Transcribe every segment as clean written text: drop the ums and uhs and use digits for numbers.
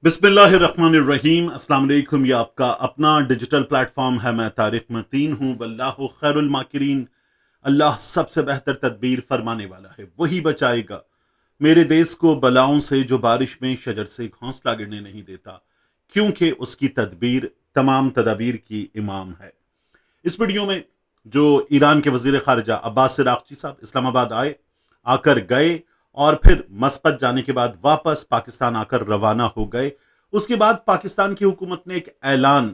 बिस्मिल्लाहिर्रहमानिर्रहीम। अस्सलाम वालेकुम। ये आपका अपना डिजिटल प्लेटफॉर्म है। मैं तारिक मतीन हूँ। वल्लाहु खैरुल माकिरीन। अल्लाह सबसे बेहतर तदबीर फरमाने वाला है, वही बचाएगा मेरे देश को बलाओं से जो बारिश में शजर से घोंसला गिरने नहीं देता, क्योंकि उसकी तदबीर तमाम तदाबीर की इमाम है। इस वीडियो में जो ईरान के वजीर खारजा अब्बास इराक़ची साहब इस्लामाबाद आए, आकर गए और फिर मस्कत जाने के बाद वापस पाकिस्तान आकर रवाना हो गए। उसके बाद पाकिस्तान की हुकूमत ने एक ऐलान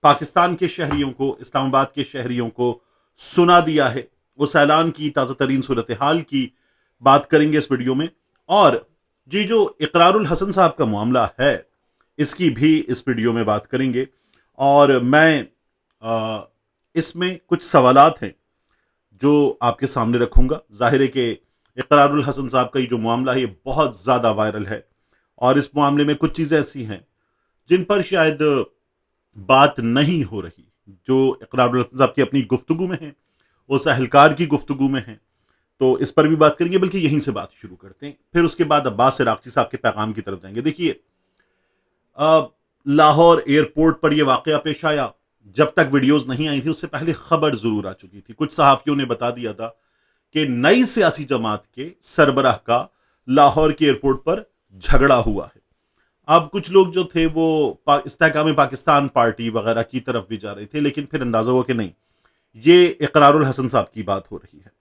पाकिस्तान के शहरियों को, इस्लामाबाद के शहरियों को सुना दिया है। उस ऐलान की ताज़ा तरीन सूरत हाल की बात करेंगे इस वीडियो में। और जी जो इकरारुल हसन साहब का मामला है, इसकी भी इस वीडियो में बात करेंगे। और मैं इसमें कुछ सवालात हैं जो आपके सामने रखूंगा। जाहिर है कि इकरारुल हसन साहब का ये जो मामला है ये बहुत ज़्यादा वायरल है, और इस मामले में कुछ चीज़ें ऐसी हैं जिन पर शायद बात नहीं हो रही, जो इकरारुल हसन साहब की अपनी गुफ्तगू में है, उस अहलकार की गुफ्तगू में है। तो इस पर भी बात करेंगे, बल्कि यहीं से बात शुरू करते हैं, फिर उसके बाद अब्बास इराक़ची साहब के पैगाम की तरफ जाएंगे। देखिए, लाहौर एयरपोर्ट पर यह वाकया पेश आया, जब तक वीडियोस नहीं आई थी उससे पहले खबर जरूर आ चुकी थी। कुछ सहाफ़ियों ने बता दिया था कि नई सियासी जमात के सरबराह का लाहौर के एयरपोर्ट पर झगड़ा हुआ है। अब कुछ लोग जो थे वो इस्तेहकाम पाकिस्तान पार्टी वगैरह की तरफ भी जा रहे थे, लेकिन फिर अंदाजा हुआ कि नहीं, ये इकरारुल हसन साहब की बात हो रही है।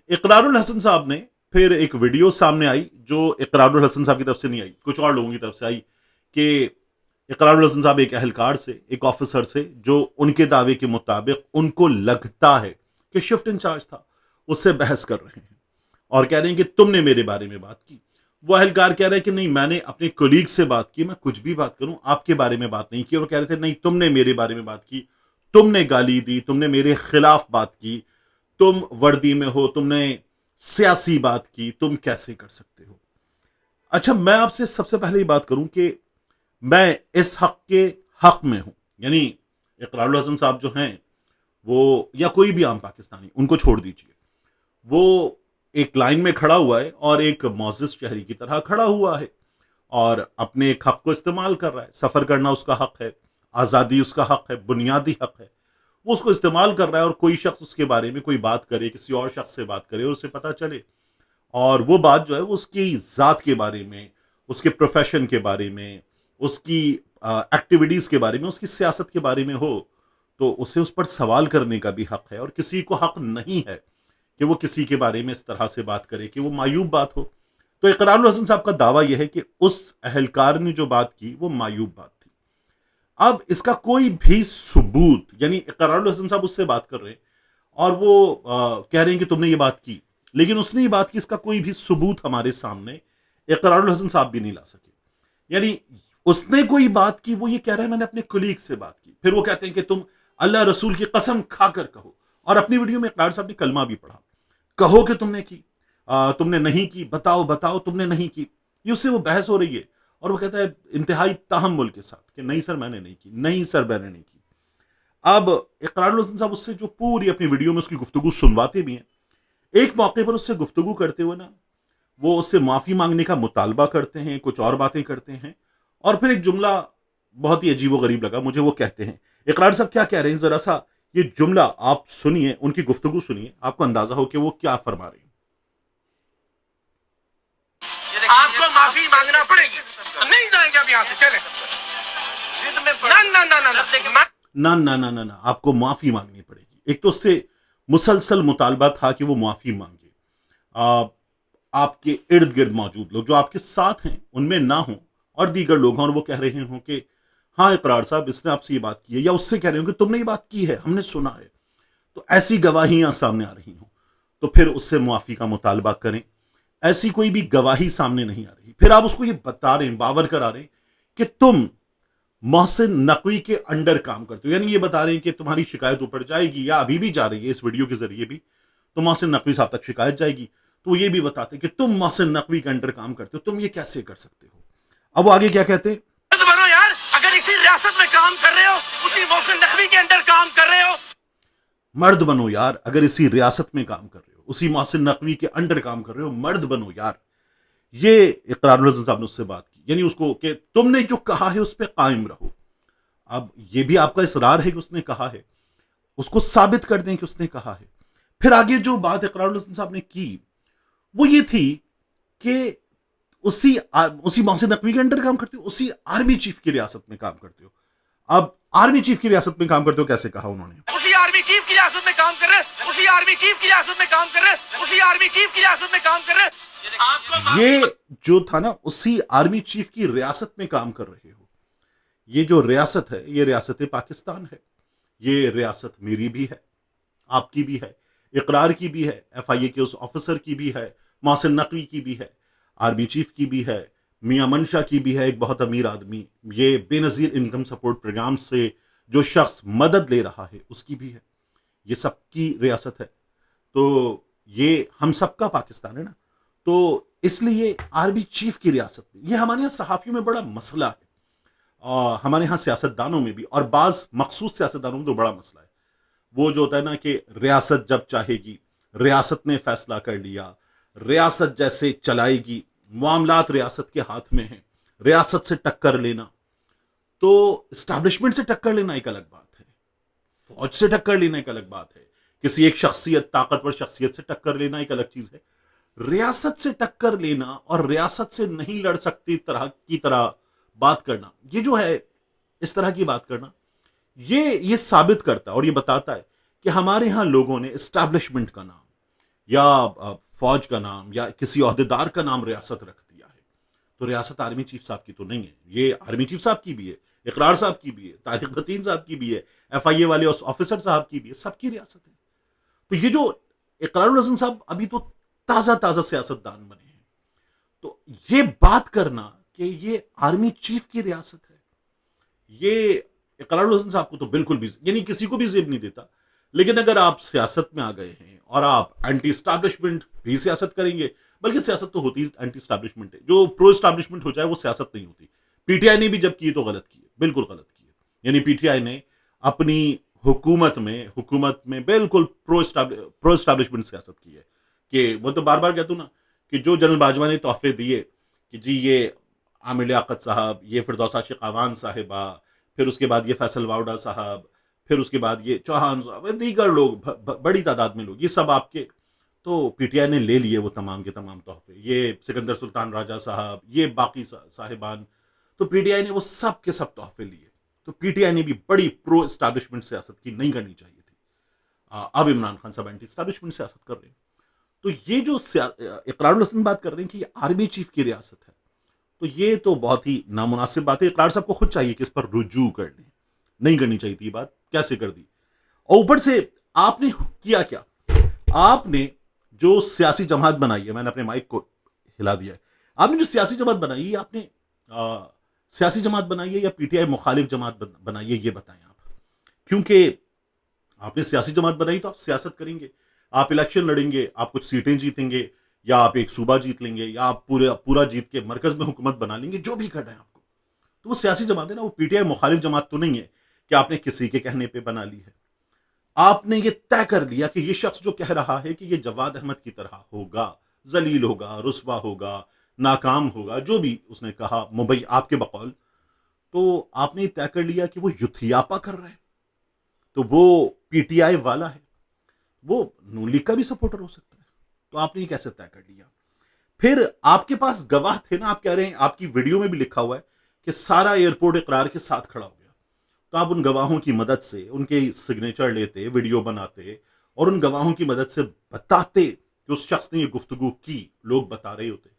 इकरारुल हसन साहब ने फिर एक वीडियो सामने आई, जो इकरारुल हसन साहब की तरफ से नहीं आई, कुछ और लोगों की तरफ से आई, कि इकरारुल हसन साहब एक अहलकार से, एक ऑफिसर से, जो उनके दावे के मुताबिक उनको लगता है कि शिफ्ट इंचार्ज था, उससे बहस कर रहे हैं और कह रहे हैं कि तुमने मेरे बारे में बात की। वो अहलकार कह रहे हैं कि नहीं, मैंने अपने कोलीग से बात की, मैं कुछ भी बात करूं आपके बारे में बात नहीं की। और कह रहे थे नहीं, तुमने मेरे बारे में बात की, तुमने गाली दी, तुमने मेरे खिलाफ बात की, तुम वर्दी में हो, तुमने सियासी बात की, तुम कैसे कर सकते हो। अच्छा, मैं आपसे सबसे पहले ये बात करूं कि मैं इस हक के हक में हूं। यानी इकरारुल हसन साहब जो हैं वो, या कोई भी आम पाकिस्तानी, उनको छोड़ दीजिए, वो एक लाइन में खड़ा हुआ है और एक मोअज़्ज़िज़ शहरी की तरह खड़ा हुआ है और अपने एक हक को इस्तेमाल कर रहा है। सफ़र करना उसका हक है, आज़ादी उसका हक है, बुनियादी हक है, वो उसको इस्तेमाल कर रहा है। और कोई शख्स उसके बारे में कोई बात करे, किसी और शख्स से बात करे और उसे पता चले, और वो बात जो है वो उसकी ज़ात के बारे में, उसके प्रोफेशन के बारे में, उसकी एक्टिविटीज़ के बारे में, उसकी सियासत के बारे में हो, तो उसे उस पर सवाल करने का भी हक है। और किसी को हक नहीं है कि वो किसी के बारे में इस तरह से बात करे कि वो मायूब बात हो। तो इकरारुल हसन साहब का दावा यह है कि उस अहलकार ने जो बात की वो मायूब बात थी। अब इसका कोई भी सबूत, यानी इकरारुल हसन साहब उससे बात कर रहे हैं और वो कह रहे हैं कि तुमने ये बात की, लेकिन उसने ये बात की, इसका कोई भी सबूत हमारे सामने इकरारुल हसन साहब भी नहीं ला सके। यानी उसने कोई बात की, वो ये कह रहा है मैंने अपने कुलीग से बात की। फिर वो कहते हैं कि तुम अल्लाह रसूल की कसम खाकर कहो, और अपनी वीडियो में इकरार साहब ने कलमा भी पढ़ा, कहो कि तुमने की, तुमने नहीं की, बताओ बताओ तुमने नहीं की। ये उससे वो बहस हो रही है और वो कहता है इंतहाई तहम्मुल के साथ कि नहीं सर मैंने नहीं की, नहीं सर मैंने नहीं की। अब इकरारुल हसन साहब उससे जो पूरी अपनी वीडियो में उसकी गुफ्तगू सुनवाते भी हैं, एक मौके पर उससे गुफ्तगू करते हुए ना, वो उससे माफ़ी मांगने का मुतालबा करते हैं, कुछ और बातें करते हैं, और फिर एक जुमला बहुत ही अजीब व गरीब लगा मुझे। वो कहते हैं, इकरार साहब क्या कह रहे हैं, ज़रा सा ये जुमला आप सुनिए, उनकी गुफ्तगू सुनिए, आपको अंदाजा हो कि वो क्या फरमा रहे हैं। आपको माफी मांगना पड़ेगी, नहीं जाएंगे अब यहाँ से, चले। ना ना ना ना ना ना ना ना ना, आपको माफ़ी मांगनी पड़ेगी। एक तो उससे मुसलसल मुतालबा था कि वो माफ़ी मांगे। आपके इर्द गिर्द मौजूद लोग जो आपके साथ हैं उनमें ना हों और दीगर लोग हों, और वो कह रहे हों कि हाँ इकरार साहब इसने आपसे ये बात की है, या उससे कह रहे हो कि तुमने ये बात की है, हमने सुना है, तो ऐसी गवाहियां सामने आ रही हों, तो फिर उससे मुआफ़ी का मुतालबा करें। ऐसी कोई भी गवाही सामने नहीं आ रही, फिर आप उसको ये बता रहे हैं, बावर करा रहे हैं कि तुम मोहसिन नकवी के अंडर काम करते हो। यानी ये बता रहे हैं कि तुम्हारी शिकायत ऊपर जाएगी, या अभी भी जा रही है, इस वीडियो के जरिए भी तो मोहसिन नकवी साहब तक शिकायत जाएगी। तो ये भी बताते हैं कि तुम मोहसिन नकवी के अंडर काम करते हो, तुम ये कैसे कर सकते हो। अब वो आगे क्या कहते हैं, बनो यार, अगर इसी रियासत में काम कर रहे हो, उसी मोहसिन नकवी के अंडर काम कर रहे हो, मर्द बनो यार, अगर इसी रियासत में काम कर रहे हो, उसी मोहसिन नकवी के अंडर काम कर रहे हो, मर्द बनो यार। ये इकरारुल हसन साहब ने उससे बात की, यानी उसको कि तुमने जो कहा है उस पर कायम रहो। अब ये भी आपका इसरार है कि उसने कहा है, उसको साबित कर दें कि उसने कहा है। फिर आगे जो बात इकरारुल हसन साहब ने की वो ये थी कि उसी मोहसिन नकवी के अंडर काम करते हो, उसी आर्मी चीफ की रियासत में काम करते हो। अब आर्मी चीफ की रियासत में काम करते हो कैसे कहा उन्होंने? उसी आर्मी चीफ की रियासत में काम कर रहे हैं, उसी आर्मी चीफ की रियासत में काम कर रहे हैं, उसी आर्मी चीफ की रियासत में काम कर रहे हैं। ये जो था ना, उसी आर्मी चीफ की रियासत में काम कर रहे हो। ये जो रियासत है ये रियासत पाकिस्तान है। ये रियासत मेरी भी है, आपकी भी है, इकरार की भी है, FIA के उस ऑफिसर की भी है, मोहसिन नकवी की भी है, आर्मी चीफ की भी है, मियां मनशा की भी है, एक बहुत अमीर आदमी, ये बेनज़ीर इनकम सपोर्ट प्रोग्राम से जो शख्स मदद ले रहा है उसकी भी है। ये सबकी रियासत है। तो ये हम सबका पाकिस्तान है ना। तो इसलिए आर्मी चीफ की रियासत में, ये हमारे यहाँ सहाफ़ियों में बड़ा मसला है, हमारे यहाँ सियासतदानों में भी, और बाज़ मखसूस सियासतदानों में तो बड़ा मसला है। वो जो होता है ना कि रियासत जब चाहेगी, रियासत ने फैसला कर लिया, रियासत जैसे चलाएगी, मामलात रियासत के हाथ में हैं, रियासत से टक्कर लेना। तो इस्टेब्लिशमेंट से टक्कर लेना एक अलग बात है, फौज से टक्कर लेना एक अलग बात है, किसी एक शख्सियत, ताकतवर शख्सियत से टक्कर लेना एक अलग चीज है। रियासत से टक्कर लेना और रियासत से नहीं लड़ सकती तरह बात करना, ये जो है, इस तरह की बात करना, ये साबित करता है और ये बताता है कि हमारे यहाँ लोगों ने इस्टेब्लिशमेंट का नाम या फौज का नाम या किसी ओहदेदार का नाम रियासत रख दिया है। तो रियासत आर्मी चीफ साहब की तो नहीं है, ये आर्मी चीफ साहब की भी है, इकरार साहब की भी है, तारिक बतीन साहब की भी है, FIA वाले ऑफिसर साहब की भी है, सबकी रियासत है। तो ये जो इकरारुल हसन साहब अभी तो ताज़ा ताज़ा सियासतदान बने हैं, तो ये बात करना कि ये आर्मी चीफ की रियासत है, ये इकरारुल हसन साहब को तो बिल्कुल भी, यानी किसी को भी जेब नहीं देता। लेकिन अगर आप सियासत में आ गए हैं और आप एंटी स्टैब्लिशमेंट भी सियासत करेंगे, बल्कि सियासत तो होती एंटी स्टैब्लिशमेंट है, जो प्रो स्टैब्लिशमेंट हो जाए वो सियासत नहीं होती। PTI ने भी जब की तो गलत की है, बिल्कुल गलत की है। यानी PTI ने अपनी हुकूमत में बिल्कुल प्रो स्टैब्लिशमेंट सियासत की है। कि वो तो बार बार कहता हूं ना कि जो जनरल बाजवा ने तोहफे दिए कि जी ये आमिर लियाकत साहब, ये फिरदौस आशिक आवान साहिबा, फिर उसके बाद ये फैसल वाउडा साहब, फिर उसके बाद ये चौहान साहब, दीगर लोग, बड़ी तादाद में लोग, ये सब आपके, तो PTI ने ले लिए वो तमाम के तमाम तोहफे, ये सिकंदर सुल्तान राजा साहब, ये बाकी साहिबान, तो PTI ने वो सब के सब तोहफे लिए। तो PTI ने भी बड़ी प्रो इस्टेब्लिशमेंट सियासत की, नहीं करनी चाहिए थी। अब इमरान खान साहब एंटी इस्टेब्लिशमेंट सियासत कर रहे हैं। तो ये जो इकरारुल हसन बात कर रहे हैं कि ये आर्मी चीफ की रियासत है, तो ये तो बहुत ही नामुनासिब बात है। इकरार साहब को खुद चाहिए कि इस पर रुजू कर लें, नहीं करनी चाहिए थी बात, कैसे कर दी। और ऊपर से आपने किया क्या, आपने जो सियासी जमात बनाई है, मैंने अपने माइक को हिला दिया है, आपने जो सियासी जमात बनाई है, आपने सियासी जमात बनाई है या PTI मुखालिफ जमात बनाई है, ये बताएं आप। क्योंकि आपने सियासी जमात बनाई तो आप सियासत करेंगे, आप इलेक्शन लड़ेंगे, आप कुछ सीटें जीतेंगे, या आप एक सूबा जीत लेंगे, या आप पूरा जीत के मरकज में हुकूमत बना लेंगे, जो भी करना है आपको। तो वो सियासी जमात है ना, वो PTI मुखालिफ जमात तो नहीं है कि आपने किसी के कहने पे बना ली है। आपने ये तय कर लिया कि ये शख्स जो कह रहा है कि ये जवाद अहमद की तरह होगा, जलील होगा, रुस्वा होगा, नाकाम होगा, जो भी उसने कहा मुबई आपके बकौल, तो आपने तय कर लिया कि वो युथियापा कर रहा है, तो वो PTI वाला है, वो नून लीग का भी सपोर्टर हो सकता है। तो आपने ये कैसे तय कर लिया? फिर आपके पास गवाह थे ना, आप कह रहे हैं, आपकी वीडियो में भी लिखा हुआ है कि सारा एयरपोर्ट इकरार के साथ खड़ा हो गया। तो आप उन गवाहों की मदद से उनके सिग्नेचर लेते, वीडियो बनाते और उन गवाहों की मदद से बताते कि उस शख्स ने ये गुफ्तगू की, लोग बता रहे होते,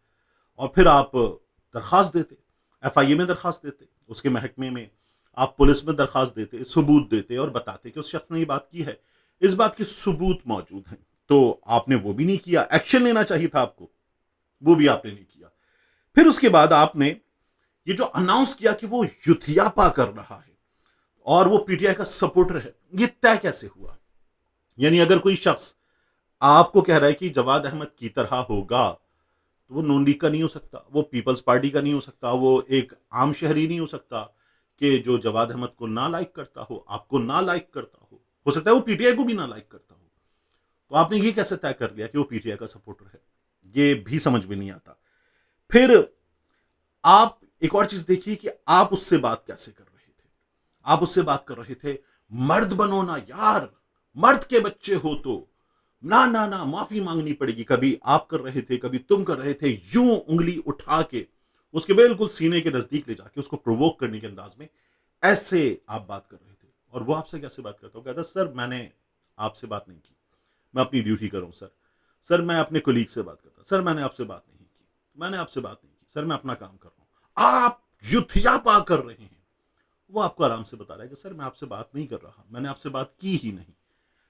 और फिर आप दरख्वास्त देते, FIA में दरख्वास्त देते, उसके महकमे में, आप पुलिस में दरख्वास्त देते, सबूत देते और बताते कि उस शख्स ने ये बात की है, इस बात के सबूत मौजूद हैं। तो आपने वो भी नहीं किया, एक्शन लेना चाहिए था आपको, वो भी आपने नहीं किया। फिर उसके बाद आपने ये जो अनाउंस किया कि वो युथियापा कर रहा है और वो PTI का सपोर्टर है, ये तय कैसे हुआ? यानी अगर कोई शख्स आपको कह रहा है कि जवाद अहमद की तरह होगा, तो वो नून लीग का नहीं हो सकता, वो पीपल्स पार्टी का नहीं हो सकता, वो एक आम शहरी नहीं हो सकता कि जो जवाद अहमद को ना लाइक करता हो, आपको ना लाइक करता हो सकता है वो PTI को भी ना लाइक करता हो। तो आपने ये कैसे तय कर लिया कि वो PTI का सपोर्टर है? ये भी समझ में नहीं आता। फिर आप एक और चीज देखिए कि आप उससे बात कैसे कर रहे थे। आप उससे बात कर रहे थे, मर्द बनो ना यार, मर्द के बच्चे हो तो ना ना ना माफी मांगनी पड़ेगी। कभी आप कर रहे थे, कभी तुम कर रहे थे, यूं उंगली उठा के उसके बिल्कुल सीने के नजदीक ले जाके उसको प्रोवोक करने के अंदाज में ऐसे आप बात कर रहे थे। और वो आपसे कैसे बात करता हो, कहता सर मैंने आपसे बात नहीं की, मैं अपनी ड्यूटी कर रहा हूं सर। सर मैं अपने कोलीग से बात करता, सर मैंने आपसे बात नहीं की, मैंने आपसे बात नहीं की, सर मैं अपना काम कर रहा हूं। आप युद्धयापा कर रहे हैं। वो आपको आराम से बता रहा है कि सर मैं आपसे बात नहीं कर रहा, मैंने आपसे बात की ही नहीं।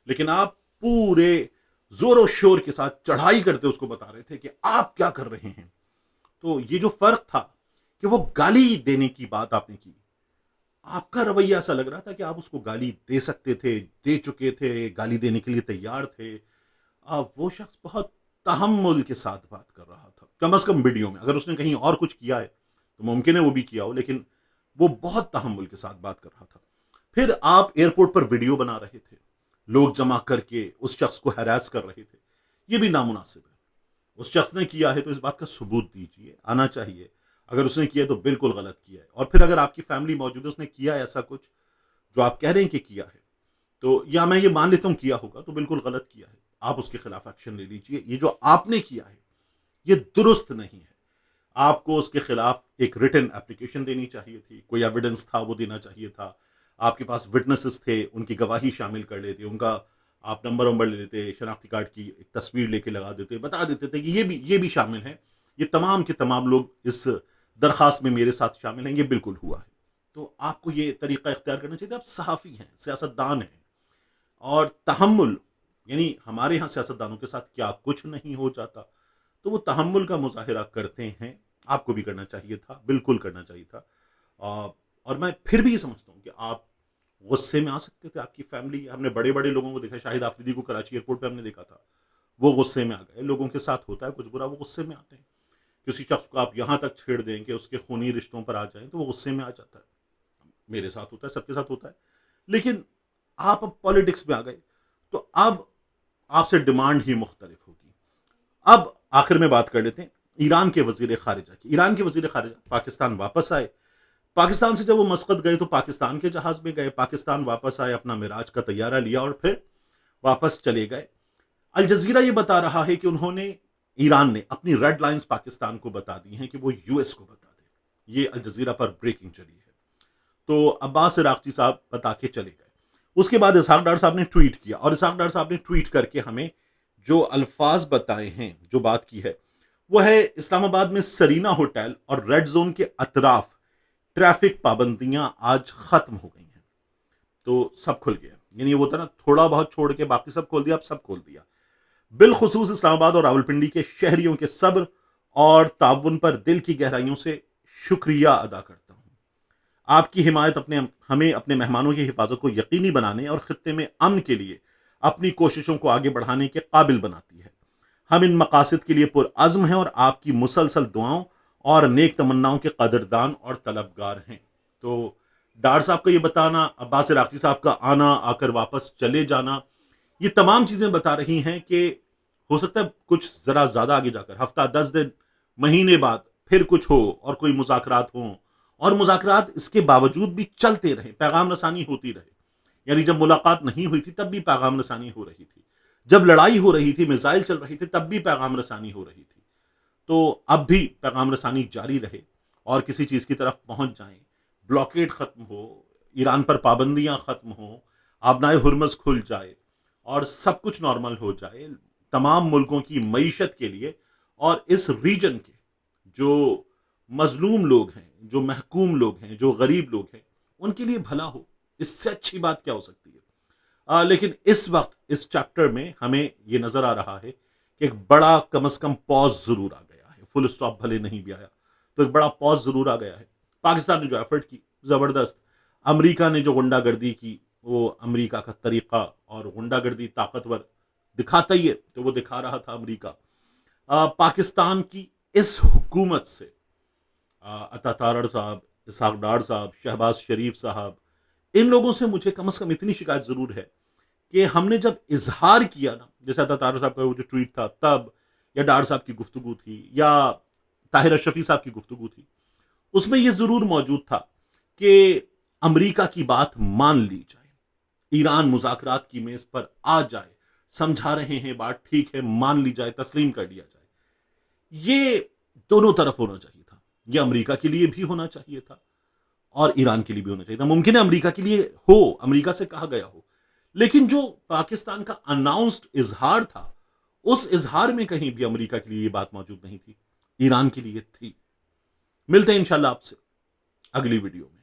लेकिन आप पूरे जोरों शोर के साथ चढ़ाई करते उसको बता रहे थे कि आप क्या कर रहे हैं। तो ये जो फर्क था कि वो गाली देने की बात आपने की, आपका रवैया ऐसा लग रहा था कि आप उसको गाली दे सकते थे, दे चुके थे, गाली देने के लिए तैयार थे। वो शख्स बहुत तहम्मुल के साथ बात कर रहा था, कम से कम वीडियो में। अगर उसने कहीं और कुछ किया है तो मुमकिन है वो भी किया हो, लेकिन वो बहुत तहम्मुल के साथ बात कर रहा था। फिर आप एयरपोर्ट पर वीडियो बना रहे थे, लोग जमा करके उस शख्स को हैरास कर रहे थे। ये भी नामुनासिब है। उस शख्स ने किया है तो इस बात का सबूत दीजिए, आना चाहिए। अगर उसने किया तो बिल्कुल गलत किया है। और फिर अगर आपकी फैमिली मौजूद है, उसने किया है ऐसा कुछ जो आप कह रहे हैं कि किया है, तो या मैं ये मान लेता हूं किया होगा, तो बिल्कुल गलत किया है, आप उसके खिलाफ एक्शन ले लीजिए। ये जो आपने किया है ये दुरुस्त नहीं है। आपको उसके खिलाफ एक रिटन एप्लीकेशन देनी चाहिए थी, कोई एविडेंस था वो देना चाहिए था। आपके पास विटनेसेस थे, उनकी गवाही शामिल कर लेते, उनका आप नंबर वंबर ले लेते, शनाख्ती कार्ड की एक तस्वीर लेके लगा देते, बता देते थे कि ये भी शामिल हैं, ये तमाम के तमाम लोग इस दरखास्त में मेरे साथ शामिल हैं, ये बिल्कुल हुआ है। तो आपको ये तरीका इख्तियार करना चाहिए था। आप सहाफ़ी हैं, सियासतदान हैं, और तहम्मुल, यानी हमारे यहाँ सियासतदानों के साथ क्या कुछ नहीं हो जाता, तो वो तहम्मुल का मुजाहिरा करते हैं। आपको भी करना चाहिए था, बिल्कुल करना चाहिए था। और मैं फिर भी ये समझता हूँ कि आप गुस्से में आ सकते थे। आपकी फैमिली, हमने बड़े बड़े लोगों को देखा, शाहिद आफरीदी को कराची एयरपोर्ट पे हमने देखा था, वो गुस्से में आ गए। लोगों के साथ होता है कुछ बुरा, वो गुस्से में आते हैं। किसी शख्स को आप यहाँ तक छेड़ दें कि उसके खूनी रिश्तों पर आ जाएं तो वो गुस्से में आ जाता है। मेरे साथ होता है, सबके साथ होता है। लेकिन आप अब पॉलिटिक्स में आ गए, तो अब आपसे डिमांड ही मुख्तलिफ होगी। अब आखिर में बात कर लेते हैं ईरान के वजीर खारिजा की। ईरान के वजीर खारिजा पाकिस्तान वापस आए। पाकिस्तान से जब वो मस्कत गए तो पाकिस्तान के जहाज में गए, पाकिस्तान वापस आए, अपना मिराज का तैयारा लिया और फिर वापस चले गए। अल जजीरा ये बता रहा है कि उन्होंने, ईरान ने अपनी रेड लाइंस पाकिस्तान को बता दी हैं कि वो यूएस को बता दे। ये अल जजीरा पर ब्रेकिंग चली है। तो अब्बास इराक़ची साहब बता के चले गए। उसके बाद इसहाक डार साहब ने ट्वीट किया, और इसहाक डार साहब ने ट्वीट करके हमें जो अल्फाज बताए हैं, जो बात की है, वो है इस्लामाबाद में सरीना होटल और रेड जोन के अतराफ ट्रैफिक पाबंदियां आज खत्म हो गई हैं। तो सब खुल गया, यानी वो था ना, थोड़ा बहुत छोड़ के बाकी सब खोल दिया, अब सब खोल दिया। बिलखुसूस इस्लामाबाद और रावलपिंडी के शहरियों के सब्र और ताउन पर दिल की गहराइयों से शुक्रिया अदा करता हूं। आपकी हिमायत हमें अपने मेहमानों की हिफाजत को यकीनी बनाने और खित्ते में अमन के लिए अपनी कोशिशों को आगे बढ़ाने के काबिल बनाती है। हम इन मकासद के लिए पुरअज़्म हैं और आपकी मुसलसल दुआओं और नेक तमन्नाओं के कदरदान और तलबगार हैं। तो डार साहब का ये बताना, अब्बास इराक़ची साहब का आना, आकर वापस चले जाना, ये तमाम चीज़ें बता रही हैं कि हो सकता है कुछ ज़रा ज़्यादा आगे जाकर, हफ्ता 10 दिन, महीने बाद फिर कुछ हो और कोई मुज़ाकरात हों, और मुज़ाकरात इसके बावजूद भी चलते रहें, पैगाम रसानी होती रहे। यानी जब मुलाकात नहीं हुई थी तब भी पैगाम रसानी हो रही थी, जब लड़ाई हो रही थी, मिसाइल चल रही थी, तब भी पैगाम रसानी हो रही थी। तो अब भी पैगाम रसानी जारी रहे और किसी चीज़ की तरफ पहुंच जाएं, ब्लॉकेड ख़त्म हो, ईरान पर पाबंदियां ख़त्म हो, आबनाए हुर्मज़ खुल जाए और सब कुछ नॉर्मल हो जाए तमाम मुल्कों की मईशत के लिए, और इस रीजन के जो मजलूम लोग हैं, जो महकूम लोग हैं, जो गरीब लोग हैं, उनके लिए भला हो। इससे अच्छी बात क्या हो सकती है। लेकिन इस वक्त इस चैप्टर में हमें ये नज़र आ रहा है कि एक बड़ा कम से कम पॉज ज़रूर आ गया है। फुल स्टॉप भले नहीं भी आया तो एक बड़ा पॉज ज़रूर आ गया है। पाकिस्तान ने जो एफर्ट की, ज़बरदस्त। अमेरिका ने जो गुंडागर्दी की, वो अमेरिका का तरीक़ा, और गुंडागर्दी ताकतवर दिखाता ही है, तो वो दिखा रहा था अमेरिका। पाकिस्तान की इस हुकूमत से, अता तारड़ साहब, इसहाक डार साहब, शहबाज शरीफ साहब, इन लोगों से मुझे कम से कम इतनी शिकायत ज़रूर है कि हमने जब इजहार किया ना, जैसे अता तारड़ साहब का वो जो ट्वीट था तब, या डार साहब की गुफ्तगू थी, या ताहिर अशरफी साहब की गुफ्तगू थी, उसमें यह जरूर मौजूद था कि अमेरिका की बात मान ली जाए, ईरान मुज़ाकरात की मेज पर आ जाए, समझा रहे हैं बात ठीक है, मान ली जाए, तस्लीम कर लिया जाए। ये दोनों तरफ होना चाहिए था, यह अमेरिका के लिए भी होना चाहिए था और ईरान के लिए भी होना चाहिए था। मुमकिन है अमेरिका के लिए हो, अमेरिका से कहा गया हो, लेकिन जो पाकिस्तान का अनाउंस्ड इजहार था, उस इजहार में कहीं भी अमेरिका के लिए यह बात मौजूद नहीं थी, ईरान के लिए थी। मिलते हैं इंशाल्लाह आपसे अगली वीडियो में।